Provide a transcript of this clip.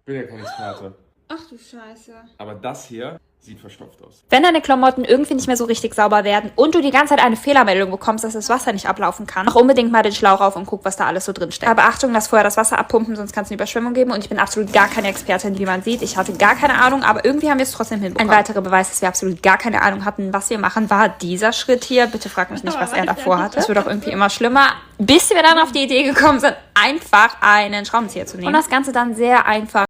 bin ja kein Experte. Ach du Scheiße. Aber das hier sieht verstopft aus. Wenn deine Klamotten irgendwie nicht mehr so richtig sauber werden und du die ganze Zeit eine Fehlermeldung bekommst, dass das Wasser nicht ablaufen kann, mach unbedingt mal den Schlauch auf und guck, was da alles so drin steckt. Aber Achtung, lass vorher das Wasser abpumpen, sonst kann es eine Überschwemmung geben. Und ich bin absolut gar keine Expertin, wie man sieht. Ich hatte gar keine Ahnung, aber irgendwie haben wir es trotzdem hinbekommen. Ein weiterer Beweis, dass wir absolut gar keine Ahnung hatten, was wir machen, war dieser Schritt hier. Bitte frag mich nicht, was er davor hatte. Das wird auch irgendwie immer schlimmer, bis wir dann auf die Idee gekommen sind, einfach einen Schraubenzieher zu nehmen. Und das Ganze dann sehr einfach